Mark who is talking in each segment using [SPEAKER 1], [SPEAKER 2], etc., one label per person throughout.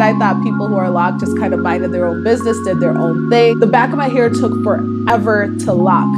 [SPEAKER 1] that. I thought people who are locked just kind of minded their own business, did their own thing. The back of my hair took forever to lock.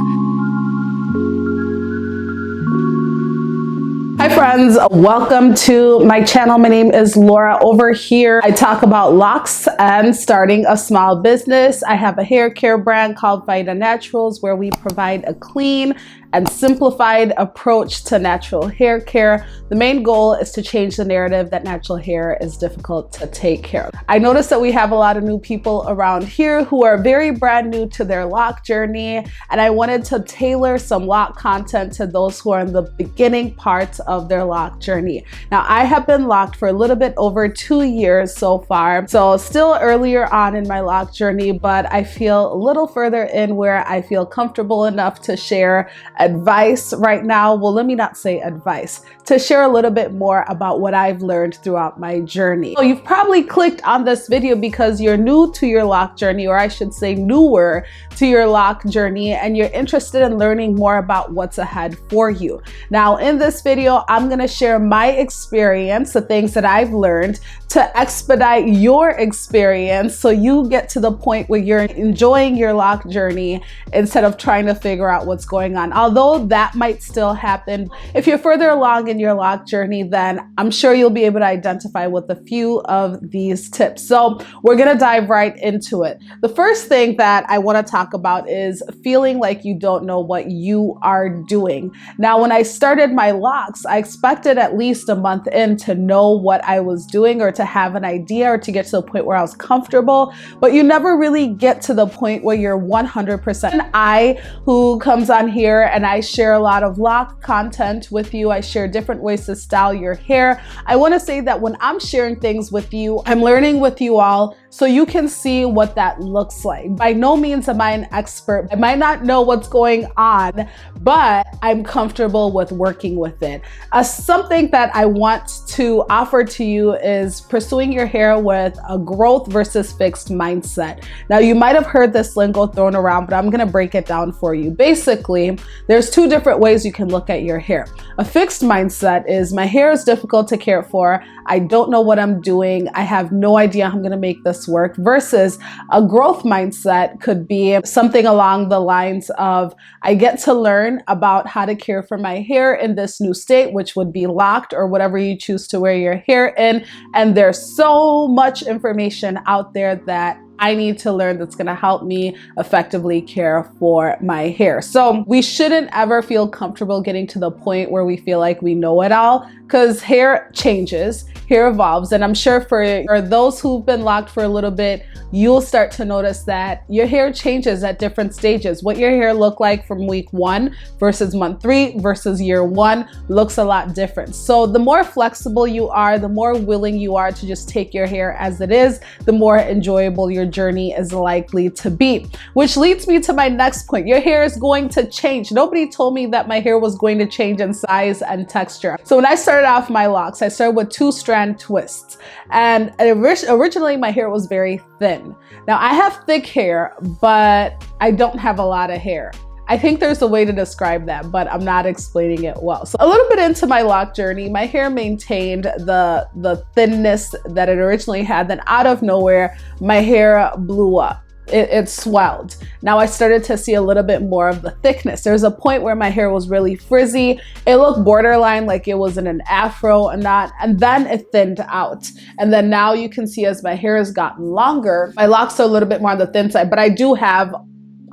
[SPEAKER 1] Hi friends, welcome to my channel. My name is Laura. Over here, I talk about locks and starting a small business. I have a hair care brand called FAIDA Naturals where we provide a clean and simplified approach to natural hair care. The main goal is to change the narrative that natural hair is difficult to take care of. I noticed that we have a lot of new people around here who are very brand new to their lock journey, and I wanted to tailor some lock content to those who are in the beginning parts of their lock journey. Now, I have been locked for a little bit over 2 years so far, so still earlier on in my lock journey, but I feel a little further in where I feel comfortable enough to share advice right now. Well, let me not say advice, to share a little bit more about what I've learned throughout my journey. So you've probably clicked on this video because you're new to your lock journey, or I should say newer to your lock journey, and you're interested in learning more about what's ahead for you. Now, in this video, I'm going to share my experience, the things that I've learned to expedite your experience so you get to the point where you're enjoying your lock journey instead of trying to figure out what's going on. Although that might still happen, if you're further along in your lock journey, then I'm sure you'll be able to identify with a few of these tips. So we're going to dive right into it. The first thing that I want to talk about is feeling like you don't know what you are doing. Now, when I started my locks, I expected at least a month in to know what I was doing, or to have an idea, or to get to the point where I was comfortable, but you never really get to the point where you're 100%. And I, who comes on here and I share a lot of lock content with you, I share different ways to style your hair. I want to say that when I'm sharing things with you, I'm learning with you all so you can see what that looks like. By no means am I an expert. I might not know what's going on, but I'm comfortable with working with it. Something that I want to offer to you is pursuing your hair with a growth versus fixed mindset. Now, you might have heard this lingo thrown around, but I'm going to break it down for you. Basically, there's two different ways you can look at your hair. A fixed mindset is my hair is difficult to care for. I don't know what I'm doing. I have no idea how I'm going to make this work. Versus a growth mindset could be something along the lines of I get to learn about how to care for my hair in this new state, which would be locked or whatever you choose to wear your hair in. And there's so much information out there that I need to learn that's going to help me effectively care for my hair. So we shouldn't ever feel comfortable getting to the point where we feel like we know it all, because hair changes, hair evolves. And I'm sure for those who've been locked for a little bit, you'll start to notice that your hair changes at different stages. What your hair looked like from week 1 versus month 3 versus year 1 looks a lot different. So the more flexible you are, the more willing you are to just take your hair as it is, the more enjoyable your journey is likely to be. Which leads me to my next point. Your hair is going to change. Nobody told me that my hair was going to change in size and texture. So when I started off my locks, I started with 2-strand twists. And originally my hair was very thin. Now I have thick hair, but I don't have a lot of hair. I think there's a way to describe that, but I'm not explaining it well. So a little bit into my lock journey, my hair maintained the thinness that it originally had. Then out of nowhere, my hair blew up. It swelled. Now I started to see a little bit more of the thickness. There's a point where my hair was really frizzy. It looked borderline like it was in an afro and then it thinned out. And then now you can see as my hair has gotten longer, my locks are a little bit more on the thin side, but I do have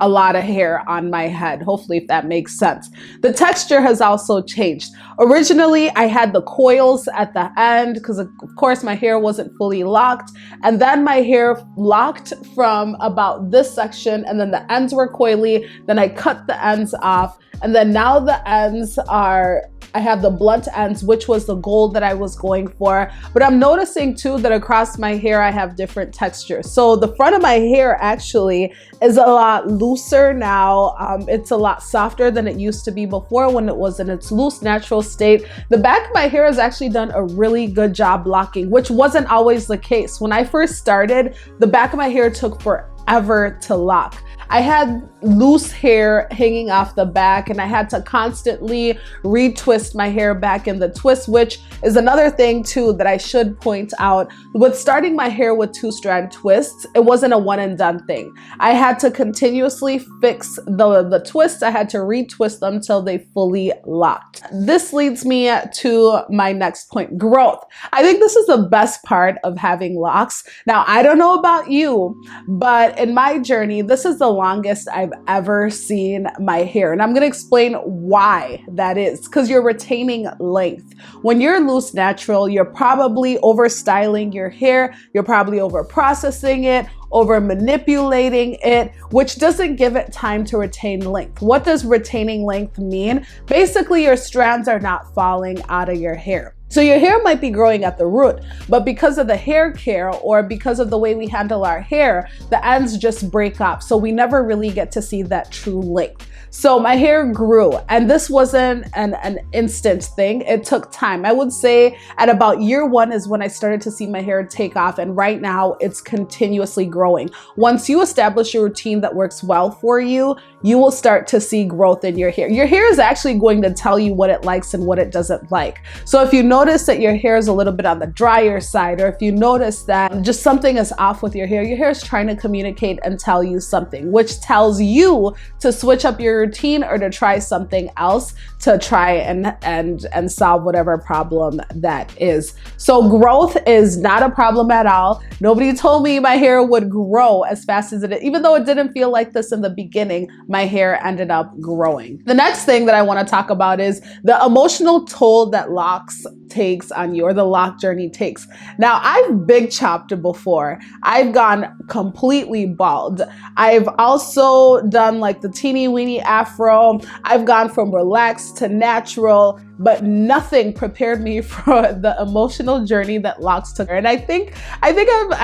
[SPEAKER 1] a lot of hair on my head, hopefully, if that makes sense. The texture has also changed. Originally, I had the coils at the end because, of course, my hair wasn't fully locked. And then my hair locked from about this section, and then the ends were coily. Then I cut the ends off. And then now the ends are, I have the blunt ends, which was the goal that I was going for. But I'm noticing too that across my hair, I have different textures. So the front of my hair actually is a lot looser now. It's a lot softer than it used to be before when it was in its loose, natural state. The back of my hair has actually done a really good job locking, which wasn't always the case. When I first started, the back of my hair took forever to lock. I had loose hair hanging off the back, and I had to constantly retwist my hair back in the twist, which is another thing too that I should point out. With starting my hair with 2-strand twists, it wasn't a one and done thing. I had to continuously fix the twists. I had to retwist them till they fully locked. This leads me to my next point, growth. I think this is the best part of having locks. Now, I don't know about you, but in my journey, this is the longest I've ever seen my hair. And I'm going to explain why that is, because you're retaining length. When you're loose natural, you're probably over styling your hair. You're probably over processing it, over manipulating it, which doesn't give it time to retain length. What does retaining length mean? Basically, your strands are not falling out of your hair. So your hair might be growing at the root, but because of the hair care or because of the way we handle our hair, the ends just break up. So we never really get to see that true length. So my hair grew, and this wasn't an instant thing. It took time. I would say at about year 1 is when I started to see my hair take off, and right now it's continuously growing. Once you establish a routine that works well for you, you will start to see growth in your hair. Your hair is actually going to tell you what it likes and what it doesn't like. So if you notice that your hair is a little bit on the drier side, or if you notice that just something is off with your hair is trying to communicate and tell you something, which tells you to switch up your routine or to try something else to try and solve whatever problem that is. So growth is not a problem at all. Nobody told me my hair would grow as fast as it did. Even though it didn't feel like this in the beginning, my hair ended up growing. The next thing that I want to talk about is the emotional toll that locks takes on you, or the lock journey takes. Now, I've big chopped before. I've gone completely bald. I've also done like the teeny weeny afro. I've gone from relaxed to natural, but nothing prepared me for the emotional journey that locks took. And I think I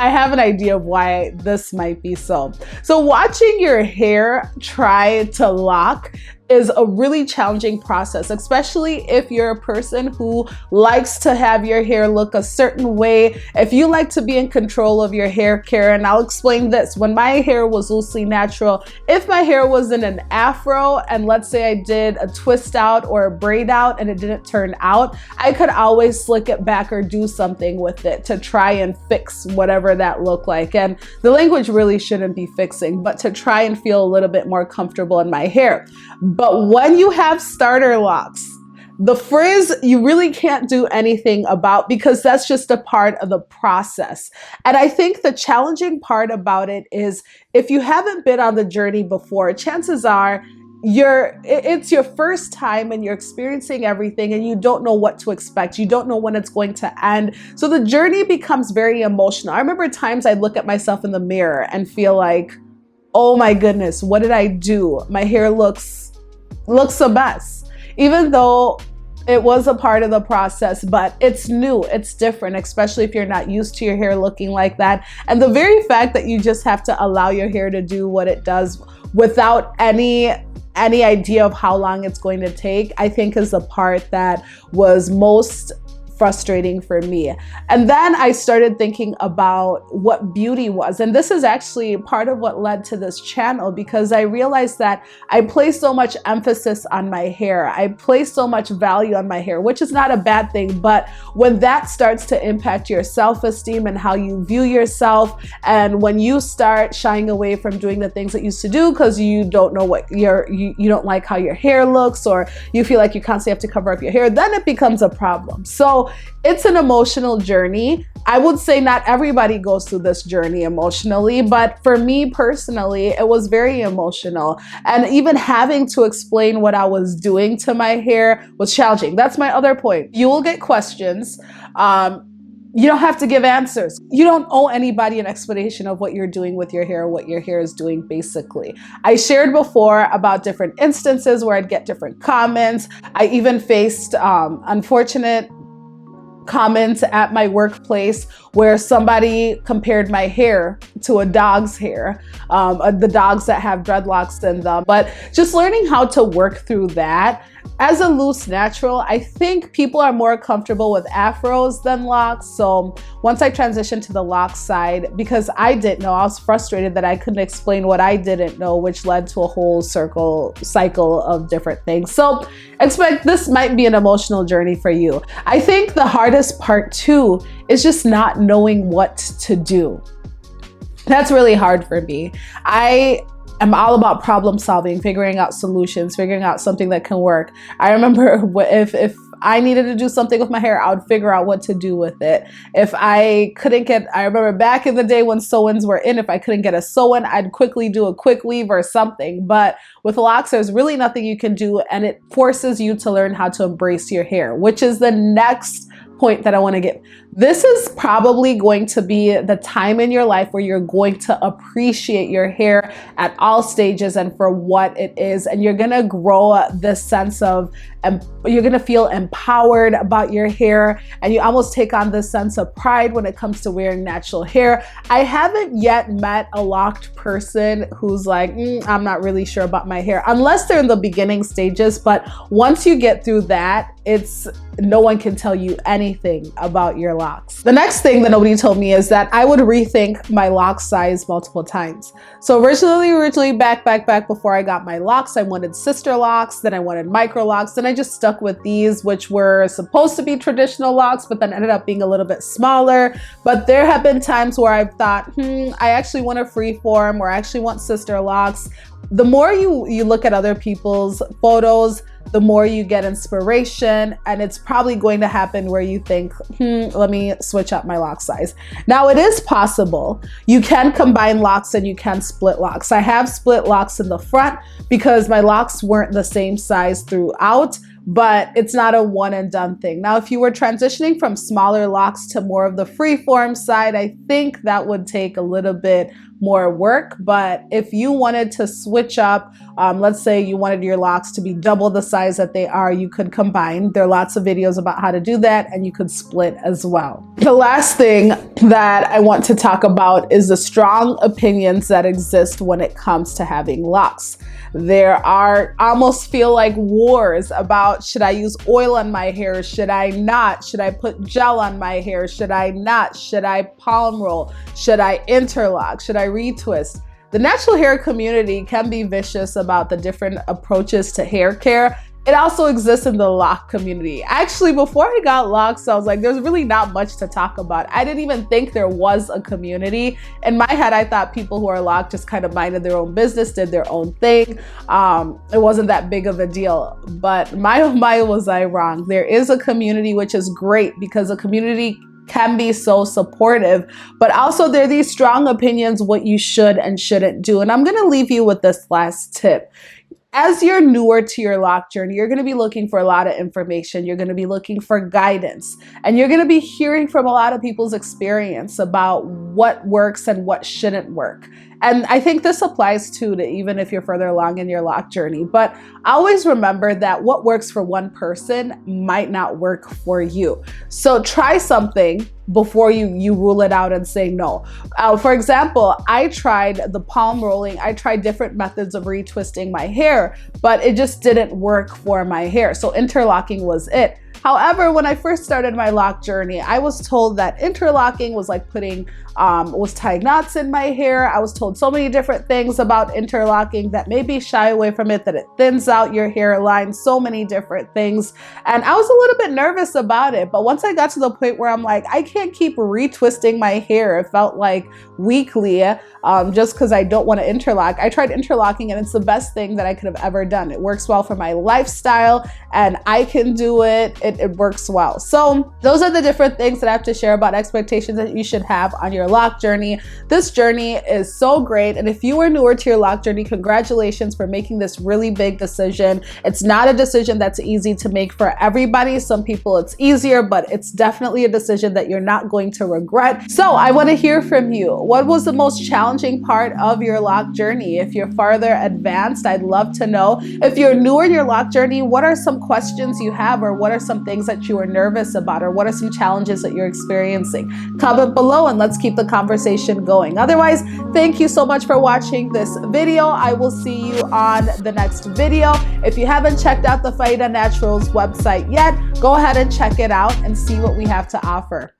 [SPEAKER 1] have an idea of why this might be so. So watching your hair try to lock is a really challenging process, especially if you're a person who likes to have your hair look a certain way. If you like to be in control of your hair care, and I'll explain this. When my hair was loosely natural, if my hair was in an afro and let's say I did a twist out or a braid out and it didn't turn out, I could always slick it back or do something with it to try and fix whatever that looked like. And the language really shouldn't be fixing, but to try and feel a little bit more comfortable in my hair. But when you have starter locks, the frizz, you really can't do anything about, because that's just a part of the process. And I think the challenging part about it is if you haven't been on the journey before, chances are it's your first time and you're experiencing everything and you don't know what to expect. You don't know when it's going to end. So the journey becomes very emotional. I remember times I'd look at myself in the mirror and feel like, oh my goodness, what did I do? My hair looks a mess, even though it was a part of the process, but it's new, it's different, especially if you're not used to your hair looking like that. And the very fact that you just have to allow your hair to do what it does without any idea of how long it's going to take, I think is the part that was most frustrating for me. And then I started thinking about what beauty was. And this is actually part of what led to this channel, because I realized that I place so much emphasis on my hair. I place so much value on my hair, which is not a bad thing. But when that starts to impact your self-esteem and how you view yourself, and when you start shying away from doing the things that you used to do because you don't know what you don't like how your hair looks, or you feel like you constantly have to cover up your hair, then it becomes a problem. So it's an emotional journey. I would say not everybody goes through this journey emotionally, but for me personally, it was very emotional. And even having to explain what I was doing to my hair was challenging. That's my other point. You will get questions. You don't have to give answers. You don't owe anybody an explanation of what you're doing with your hair, what your hair is doing, basically. I shared before about different instances where I'd get different comments. I even faced unfortunate comments at my workplace where somebody compared my hair to a dog's hair, the dogs that have dreadlocks in them. But just learning how to work through that as a loose natural, I think people are more comfortable with afros than locks. So once I transitioned to the lock side, because I didn't know, I was frustrated that I couldn't explain what I didn't know, which led to a whole cycle of different things. So expect this might be an emotional journey for you. I think the hardest part too is just not knowing what to do. That's really hard for me. I'm all about problem solving, figuring out solutions, figuring out something that can work. I remember if I needed to do something with my hair, I would figure out what to do with it. If I couldn't get, I remember back in the day when sew-ins were in, if I couldn't get a sew-in, I'd quickly do a quick weave or something. But with locks, there's really nothing you can do, and it forces you to learn how to embrace your hair, which is the next point that I want to get. This is probably going to be the time in your life where you're going to appreciate your hair at all stages and for what it is. And you're going to grow this sense of, you're going to feel empowered about your hair, and you almost take on this sense of pride when it comes to wearing natural hair. I haven't yet met a locked person who's like, I'm not really sure about my hair, unless they're in the beginning stages. But once you get through that, no one can tell you anything about your locks. The next thing that nobody told me is that I would rethink my lock size multiple times. So originally back before I got my locks, I wanted sister locks, then I wanted micro locks, then I just stuck with these, which were supposed to be traditional locks, but then ended up being a little bit smaller. But there have been times where I've thought, I actually want a free form, or I actually want sister locks. The more you look at other people's photos, the more you get inspiration, and it's probably going to happen where you think, let me switch up my lock size. Now, it is possible. You can combine locks and you can split locks. I have split locks in the front because my locks weren't the same size throughout, but it's not a one and done thing. Now, if you were transitioning from smaller locks to more of the freeform side, I think that would take a little bit more work. But if you wanted to switch up, let's say you wanted your locks to be double the size that they are, you could combine. There are lots of videos about how to do that, and you could split as well. The last thing that I want to talk about is the strong opinions that exist when it comes to having locks. There are, almost feel like wars about, should I use oil on my hair? Should I not? Should I put gel on my hair? Should I not? Should I palm roll? Should I interlock? Should I retwist? The natural hair community can be vicious about the different approaches to hair care. It also exists in the lock community. Actually, before I got locks, I was like, there's really not much to talk about. I didn't even think there was a community. In my head, I thought people who are locked just kind of minded their own business, did their own thing. It wasn't that big of a deal. But my was I wrong. There is a community, which is great, because a community can be so supportive, but also there are these strong opinions what you should and shouldn't do. And I'm going to leave you with this last tip. As you're newer to your lock journey, you're going to be looking for a lot of information. You're going to be looking for guidance, and you're going to be hearing from a lot of people's experience about what works and what shouldn't work. And I think this applies too to even if you're further along in your lock journey. But always remember that what works for one person might not work for you. So try something before you rule it out and say no. For example, I tried the palm rolling. I tried different methods of retwisting my hair, but it just didn't work for my hair. So interlocking was it. However, when I first started my lock journey, I was told that interlocking was like tying knots in my hair. I was told so many different things about interlocking that made me shy away from it, that it thins out your hairline, so many different things. And I was a little bit nervous about it. But once I got to the point where I'm like, I can't keep retwisting my hair, it felt like weekly, just because I don't want to interlock. I tried interlocking, and it's the best thing that I could have ever done. It works well for my lifestyle, and I can do it. It works well. So those are the different things that I have to share about expectations that you should have on your lock journey. This journey is so great. And if you are newer to your lock journey, congratulations for making this really big decision. It's not a decision that's easy to make for everybody. Some people it's easier, but it's definitely a decision that you're not going to regret. So I want to hear from you. What was the most challenging part of your lock journey? If you're farther advanced, I'd love to know. If you're newer in your lock journey, what are some questions you have, or what are some some things that you are nervous about, or what are some challenges that you're experiencing? Comment below and let's keep the conversation going. Otherwise, thank you so much for watching this video. I will see you on the next video. If you haven't checked out the FAIDA Naturals website yet, go ahead and check it out and see what we have to offer.